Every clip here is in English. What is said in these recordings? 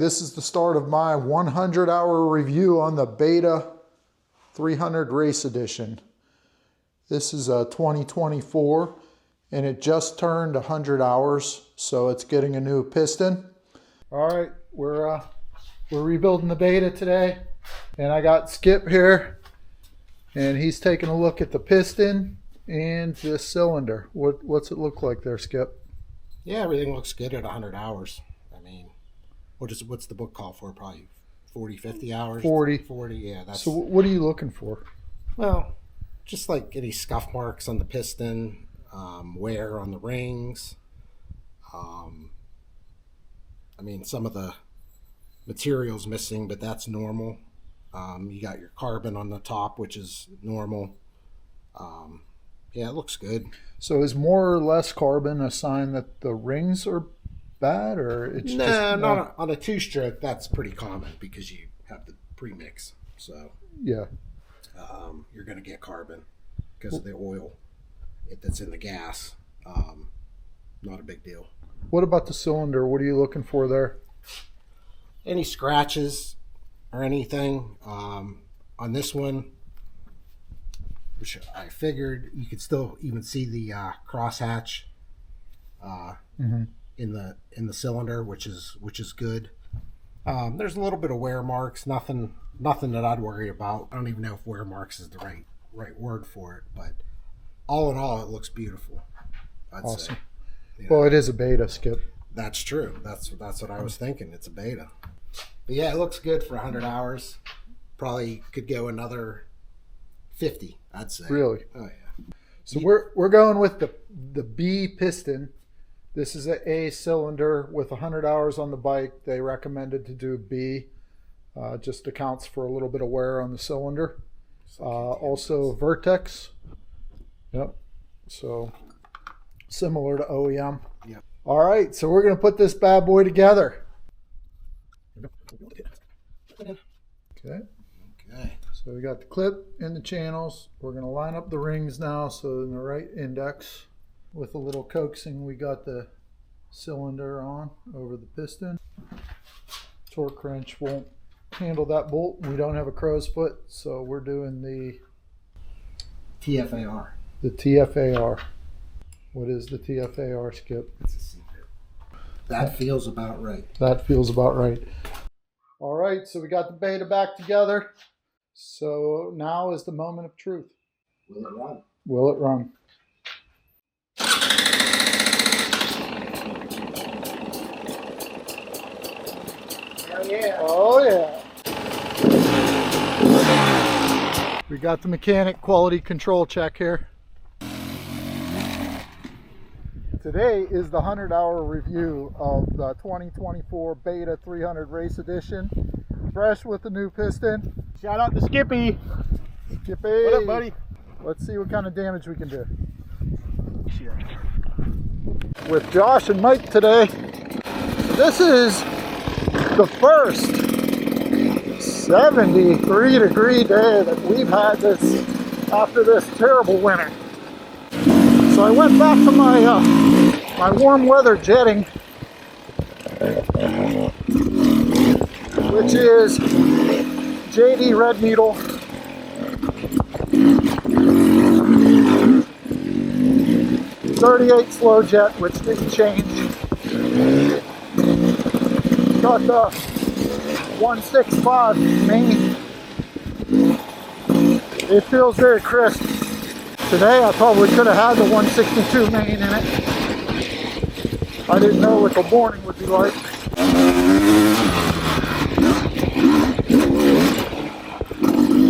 This is the start of my 100-hour review on the Beta 300 Race Edition. This is a 2024 and it just turned 100 hours, so it's getting a new piston. All right, we're rebuilding the Beta today, and I got Skip here and he's taking a look at the piston and the cylinder. What's it look like there, Skip? Yeah, everything looks good at 100 hours. I mean, what's the book call for? Probably 40, 50 hours? 40. Yeah. That's, so what are you looking for? Well, just like any scuff marks on the piston, wear on the rings. I mean, some of the material's missing, but that's normal. You got your carbon on the top, which is normal. Yeah, it looks good. So is more or less carbon a sign that the rings are bad, or it's not on a two-stroke? That's pretty common because you have the premix. So yeah, you're going to get carbon because of the oil that's in the gas. Not a big deal. What about the cylinder? What are you looking for there? Any scratches or anything on this one, which I figured you could still even see the crosshatch in the cylinder, which is good. There's a little bit of wear marks, nothing that I'd worry about. I don't even know if wear marks is the right word for it, but all in all, it looks beautiful. I'd awesome. Say. Well, it is a Beta, Skip. That's true. That's what I was thinking. It's a Beta. But yeah, it looks good for 100 hours. Probably could go another 50, I'd say. Really? Oh yeah. So we're going with the B piston. This is an A cylinder with 100 hours on the bike. They recommended to do B. Just accounts for a little bit of wear on the cylinder. Also Vertex. Yep. So similar to OEM. Yep. All right, so we're going to put this bad boy together. Okay. So we got the clip and the channels. We're going to line up the rings now so in the right index. With a little coaxing, we got the cylinder on over the piston. Torque wrench won't handle that bolt. We don't have a crow's foot, so we're doing the TFAR. The TFAR. What is the TFAR, Skip? It's a secret. That feels about right. That feels about right. All right, so we got the Beta back together. So now is the moment of truth. Will it run? Will it run? Oh yeah. Oh yeah. We got the mechanic quality control check here. Today is the 100-hour review of the 2024 Beta 300 Race Edition. Fresh with the new piston. Shout out to Skippy. Skippy. What up, buddy? Let's see what kind of damage we can do. Sure. With Josh and Mike today. This is the first 73-degree day that we've had this after this terrible winter. So I went back to my my warm weather jetting, which is JD Red Needle. .38 slow jet, which didn't change. Got the 165 main. It feels very crisp. Today I probably could have had the 162 main in it. I didn't know what the morning would be like.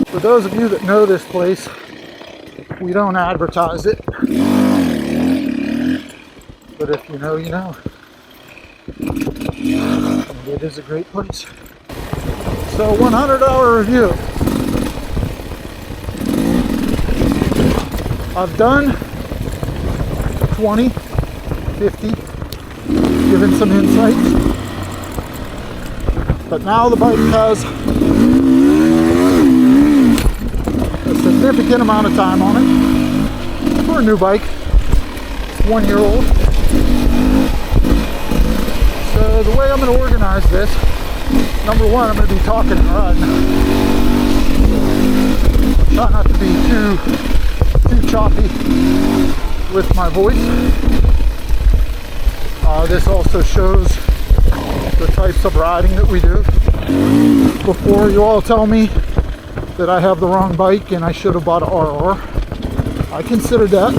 For those of you that know this place, we don't advertise it. But if you know, you know. And it is a great place. So 100-hour review. I've done 20, 50, given some insights. But now the bike has a significant amount of time on it. For a new bike, 1 year old. So the way I'm going to organize this number one, I'm going to be talking and riding. Try not to be too choppy with my voice. This also shows the types of riding that we do. Before you all tell me that I have the wrong bike and I should have bought an RR, I considered that.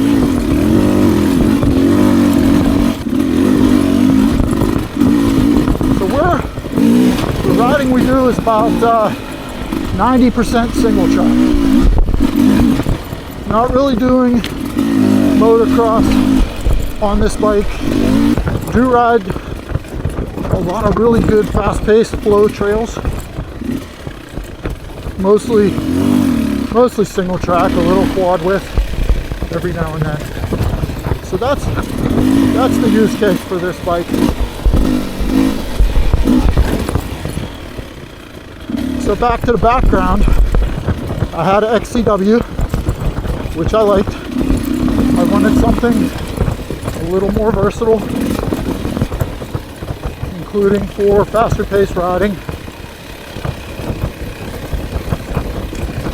So the riding we do is about 90% single track. Not really doing motocross on this bike. Do ride a lot of really good fast-paced flow trails. Mostly single track, a little quad width every now and then. So that's the use case for this bike. So back to the background, I had an XCW, which I liked. I wanted something a little more versatile, including for faster paced riding.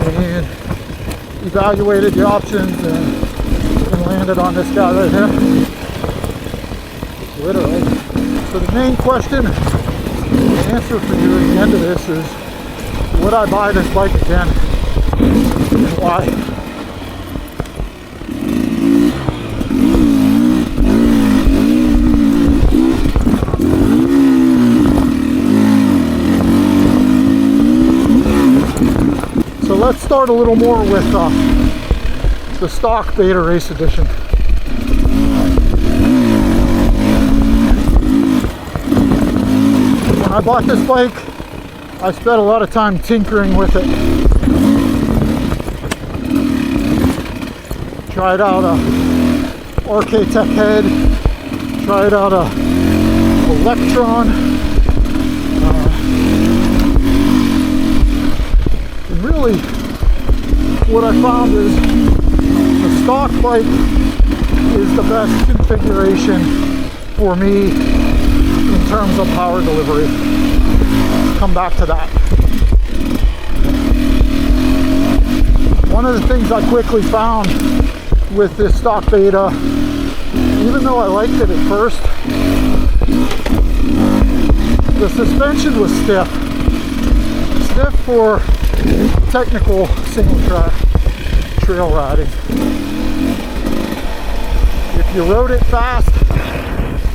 And evaluated the options and landed on this guy right here. Literally. So the main question, the answer for you at the end of this is, would I buy this bike again? And why? So let's start a little more with the stock Beta Race Edition. When I bought this bike, I spent a lot of time tinkering with it. Tried out a RK Tech head, tried out a Electron, and really what I found is the stock bike is the best configuration for me in terms of power delivery. Come back to that. One of the things I quickly found with this stock Beta, even though I liked it at first, the suspension was stiff. Stiff for technical single track trail riding. If you rode it fast,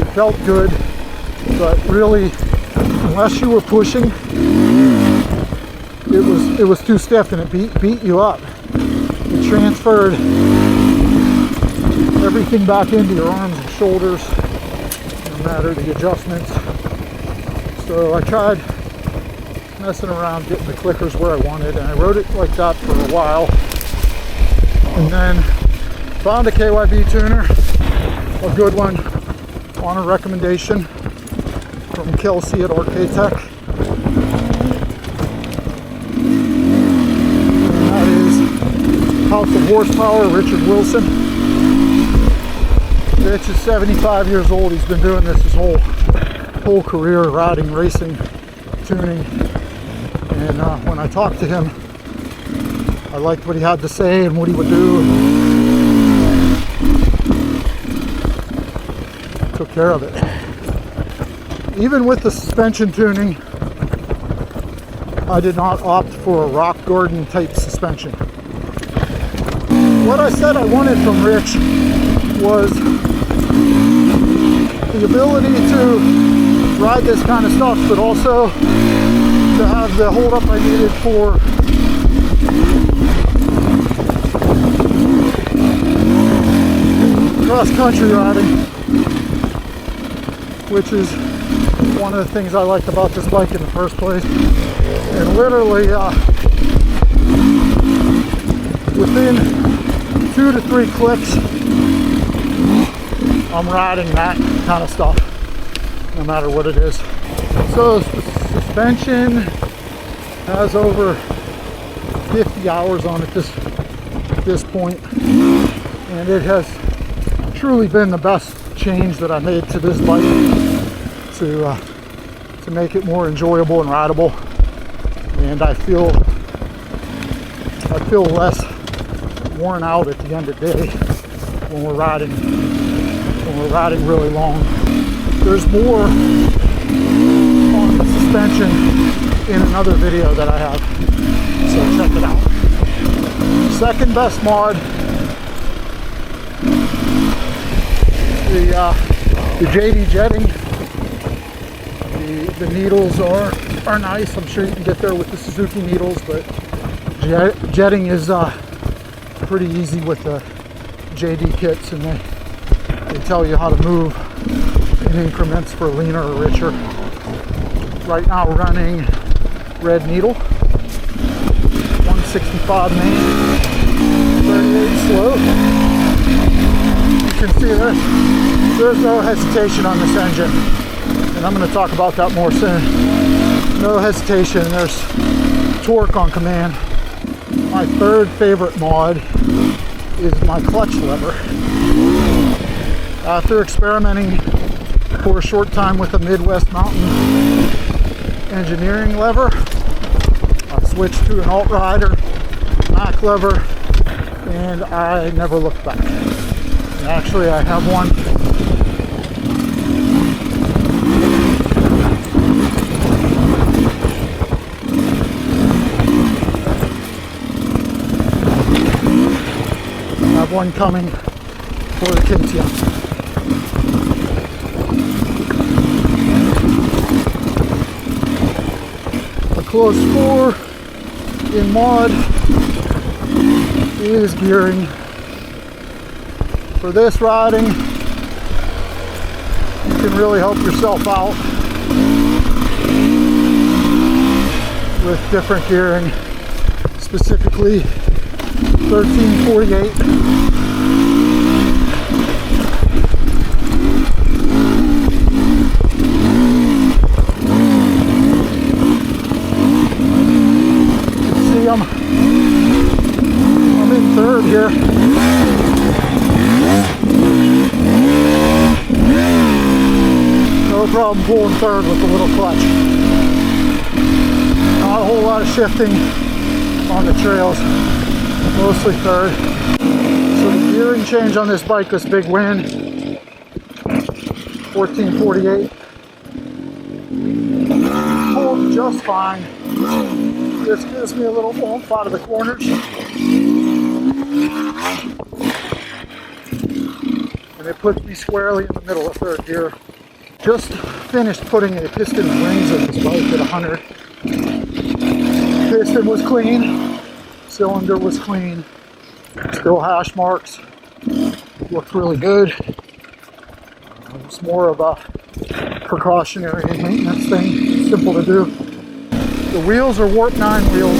it felt good, but really, unless you were pushing, it was too stiff and it beat you up. It transferred everything back into your arms and shoulders, no matter the adjustments. So I tried messing around, getting the clickers where I wanted, and I rode it like that for a while. And then found a KYB tuner, a good one, on a recommendation from Kelsey at RK Tech. And that is House of Horsepower, Richard Wilson. Rich is 75 years old. He's been doing this his whole career, riding, racing, tuning. And when I talked to him, I liked what he had to say and what he would do. Took care of it. Even with the suspension tuning, I did not opt for a rock garden type suspension. What I said I wanted from Rich was the ability to ride this kind of stuff, but also to have the hold up I needed for cross country riding, which is one of the things I liked about this bike in the first place. And literally within 2 to 3 clicks, I'm riding that kind of stuff, no matter what it is. So the suspension has over 50 hours on it at this point, and it has truly been the best change that I made to this bike to to make it more enjoyable and rideable. And I feel less worn out at the end of the day when we're riding really long. There's more on the suspension in another video that I have, so check it out. Second best mod, the JD jetting. The needles are nice. I'm sure you can get there with the Suzuki needles, but jetting is pretty easy with the JD kits, and they tell you how to move in increments for leaner or richer. Right now running red needle, 165 main, 38 slow. You can see there's no hesitation on this engine, and I'm going to talk about that more soon. No hesitation, there's torque on command. My third favorite mod is my clutch lever. After experimenting for a short time with a Midwest Mountain engineering lever, I switched to an alt rider Mac lever, and I never looked back. And actually, I have one coming for the KTM. A close 4 in mod is gearing. For this riding, you can really help yourself out with different gearing, specifically 1348. See, I'm in third here. No problem pulling third with a little clutch. Not a whole lot of shifting on the trails. Mostly third. So the gearing change on this bike was a big win. 1448. Pulled just fine. This gives me a little oomph out of the corners. And it puts me squarely in the middle of third gear. Just finished putting a piston rings in this bike at 100. Piston was clean. Cylinder was clean, still hash marks, looked really good. It's more of a precautionary maintenance thing, simple to do. The wheels are Warp 9 wheels,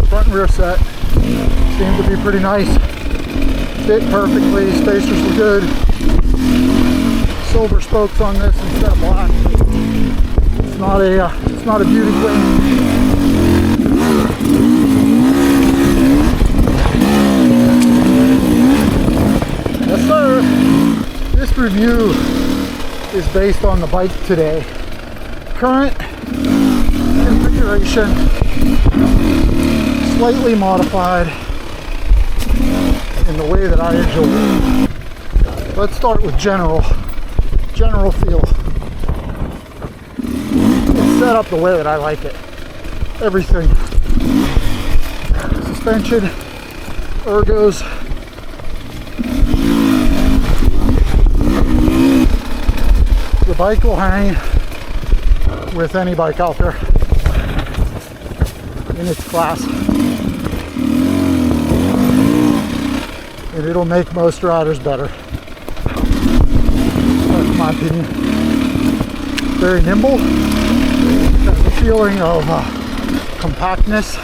front and rear set, seem to be pretty nice, fit perfectly, spacers were good. Silver spokes on this instead of black. It's not a beauty queen. Yes, sir. This review is based on the bike today. Current configuration, slightly modified in the way that I enjoy it. Let's start with general feel. It's set up the way that I like it. Everything. Suspension, ergos, the bike will hang with any bike out there in its class, and it'll make most riders better. That's my opinion. Very nimble, has a feeling of compactness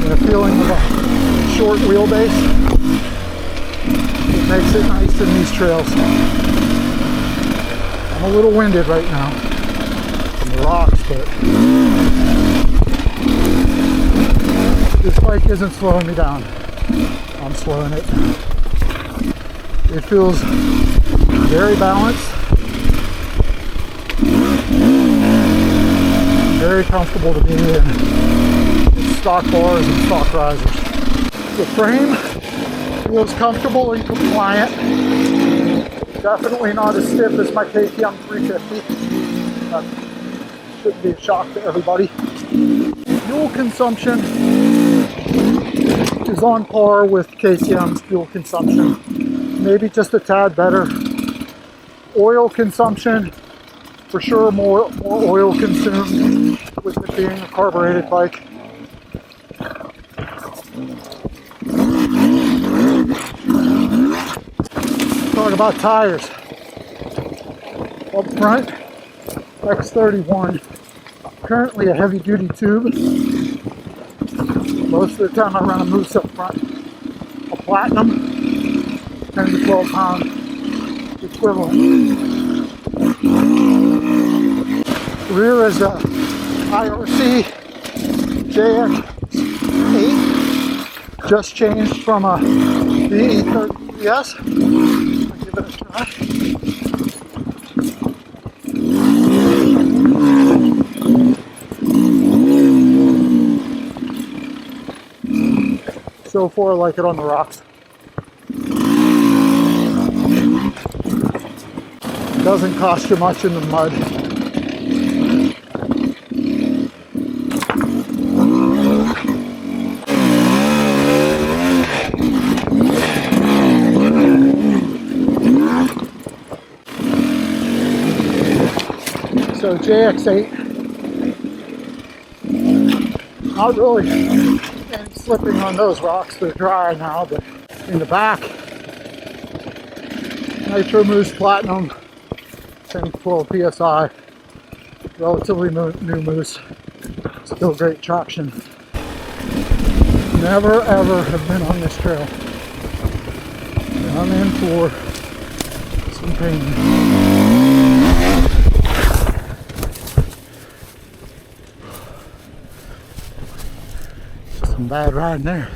and a feeling of a short wheelbase. It makes it nice in these trails. I'm a little winded right now from the rocks, but this bike isn't slowing me down. I'm slowing it. It feels very balanced. very comfortable to be in. With stock bars and stock risers. The frame feels comfortable and compliant. Definitely not as stiff as my KTM 350. That shouldn't be a shock to everybody. Fuel consumption is on par with KTM's fuel consumption. Maybe just a tad better. Oil consumption, for sure more oil consumed with it being a carbureted bike. Talk about tires. Up front, X31. Currently a heavy duty tube. Most of the time I run a Moose up front. A Platinum, 10 to 12 pound equivalent. Rear is a IRC JX8. Just changed from a VE33S. I'll give it a try. So far, I like it on the rocks. Doesn't cost you much in the mud. So JX8, not really any slipping on those rocks. They're dry now, but in the back, Nitro Moose Platinum, 10 to 12 PSI, relatively new Moose, still great traction. Never ever have been on this trail. And I'm in for some pain. Some bad riding there.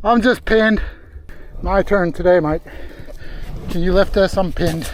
I'm just pinned. My turn today, Mike. Can you lift this? I'm pinned.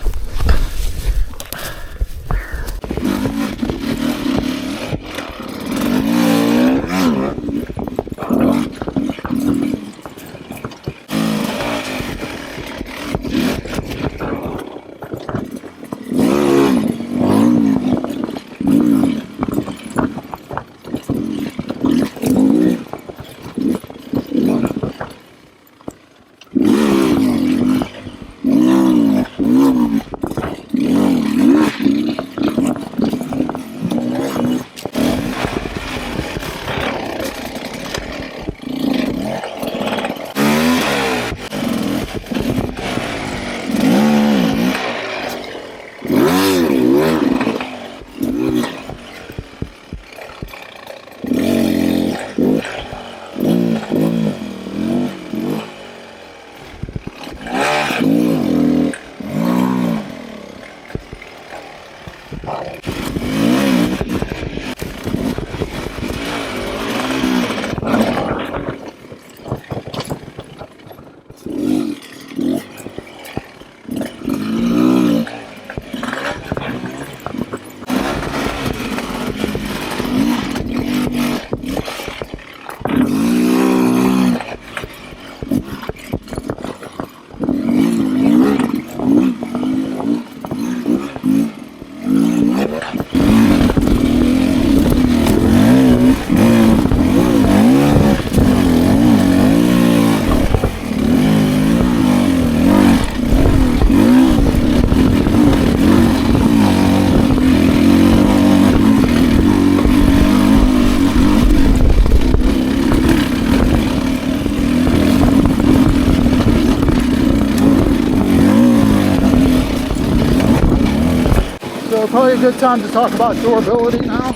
Probably a good time to talk about durability now.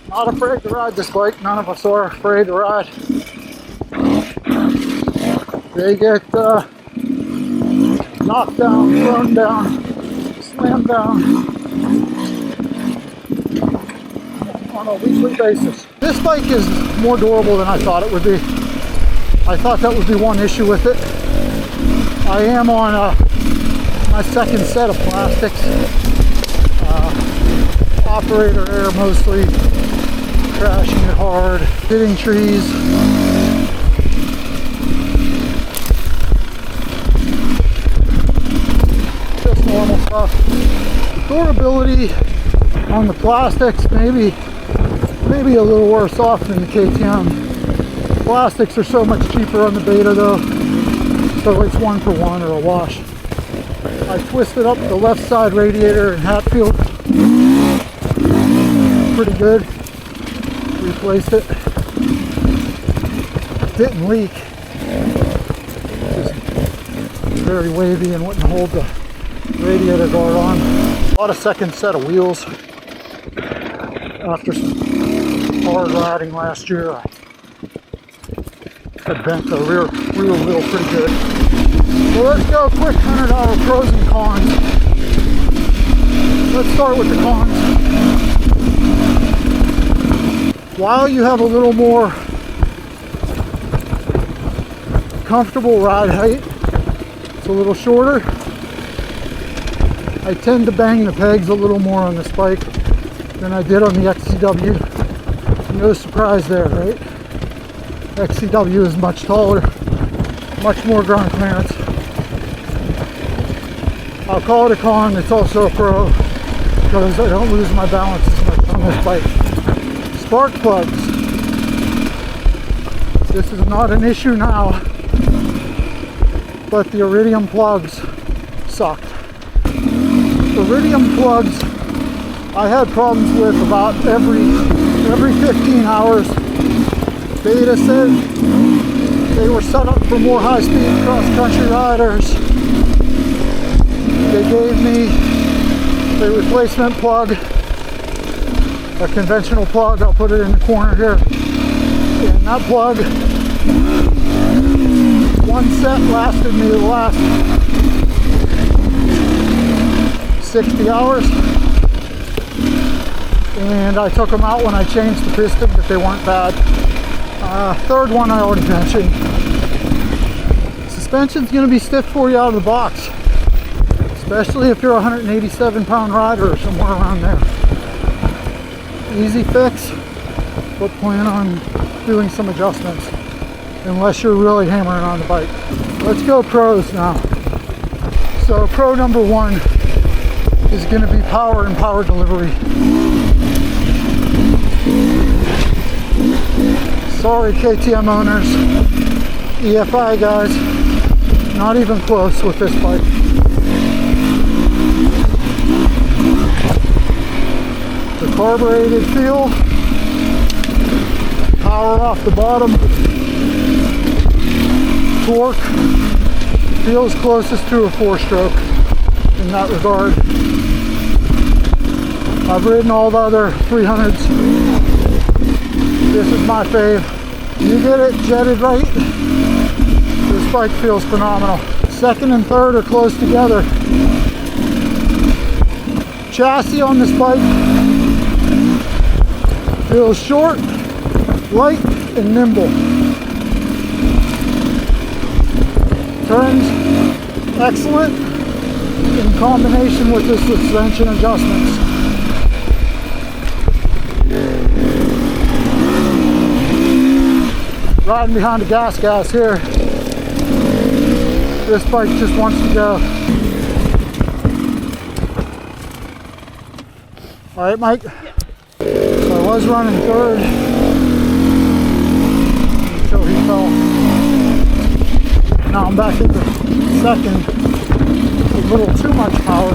Not afraid to ride this bike. None of us are afraid to ride. They get knocked down, thrown down, slammed down on a weekly basis. This bike is more durable than I thought it would be. I thought that would be one issue with it. I am on my second set of plastics. Operator air mostly, crashing it hard, hitting trees. Just normal stuff. Durability on the plastics, maybe a little worse off than the KTM. Plastics are so much cheaper on the Beta though, so it's 1 for 1 or a wash. I twisted up the left side radiator in Hatfield. Pretty good. Replaced it. Didn't leak. Just very wavy and wouldn't hold the radiator guard on. Bought a second set of wheels. After some hard riding last year, I had bent the rear wheel pretty good. So let's go quick 100-hour pros and cons. Let's start with the cons. While you have a little more comfortable ride height, it's a little shorter. I tend to bang the pegs a little more on this bike than I did on the XCW. No surprise there, right? XCW is much taller, much more ground clearance. I'll call it a con, it's also a pro, because I don't lose my balance as much on this bike. Spark plugs. This is not an issue now, but the iridium plugs sucked. Iridium plugs I had problems with about every 15 hours. Beta said they were set up for more high-speed cross-country riders. They gave me a replacement plug, a conventional plug. I'll put it in the corner here. And that plug, one set lasted me the last 60 hours. And I took them out when I changed the piston, but they weren't bad. Third one I already mentioned. Suspension's going to be stiff for you out of the box, especially if you're a 187-pound rider or somewhere around there. Easy fix, but plan on doing some adjustments unless you're really hammering on the bike. Let's go pros now. So pro number one is going to be power and power delivery. Sorry KTM owners, EFI guys, not even close with this bike. The carbureted feel, power off the bottom, torque feels closest to a 4-stroke in that regard. I've ridden all the other 300s. This is my fave. You get it jetted right, this bike feels phenomenal. Second and third are close together. Chassis on this bike feels short, light, and nimble. Turns excellent in combination with the suspension adjustments. Riding behind the gas here. This bike just wants to go. All right, Mike? Yeah. So I was running third until he fell. Now I'm back into second. A little too much power.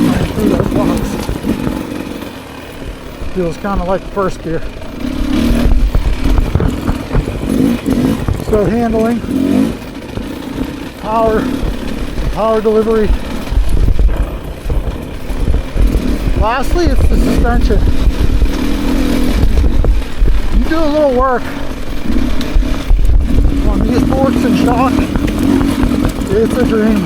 Running through those blocks. Feels kind of like the first gear. So handling, power delivery. Lastly, it's the suspension. You do a little work on these forks and shock, it's a dream.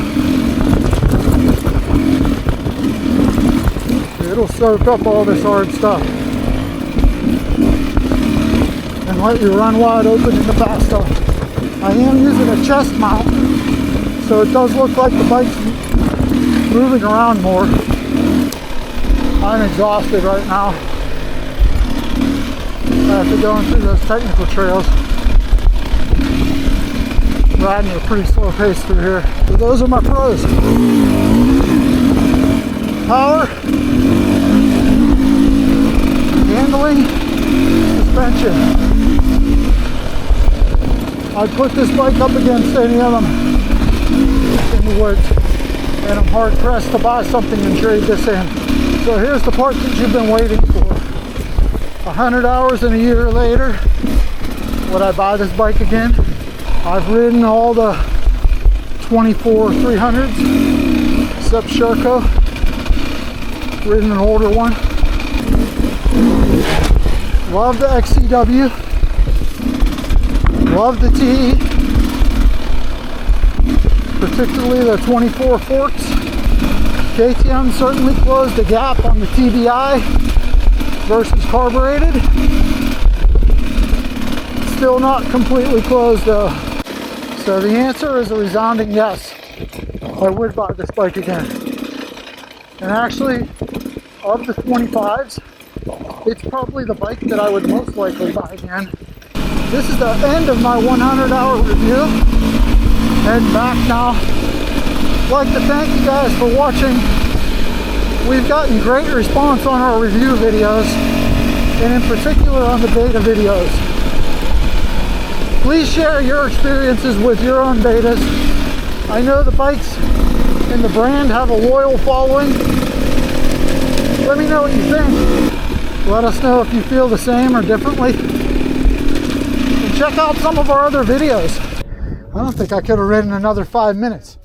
It'll soak up all this hard stuff and let you run wide open in the back stuff. I am using a chest mount, so it does look like the bike's moving around more. I'm exhausted right now after going through those technical trails. Riding at a pretty slow pace through here. So those are my pros. Power, handling, suspension. I'd put this bike up against any of them in the woods, and I'm hard pressed to buy something and trade this in. So here's the part that you've been waiting for. 100 hours and a year later, would I buy this bike again? I've ridden all the 24 300s except Sherco. Ridden an older one. Love the XCW. Love the T, particularly the 24 forks. KTM certainly closed the gap on the TDI versus carbureted. Still not completely closed though. So the answer is a resounding yes. I would buy this bike again. And actually, of the 25s, it's probably the bike that I would most likely buy again. This is the end of my 100-hour review. Heading back now. I'd like to thank you guys for watching. We've gotten great response on our review videos, and in particular on the beta videos. Please share your experiences with your own betas. I know the bikes and the brand have a loyal following. Let me know what you think. Let us know if you feel the same or differently. And check out some of our other videos. I don't think I could have ridden another 5 minutes.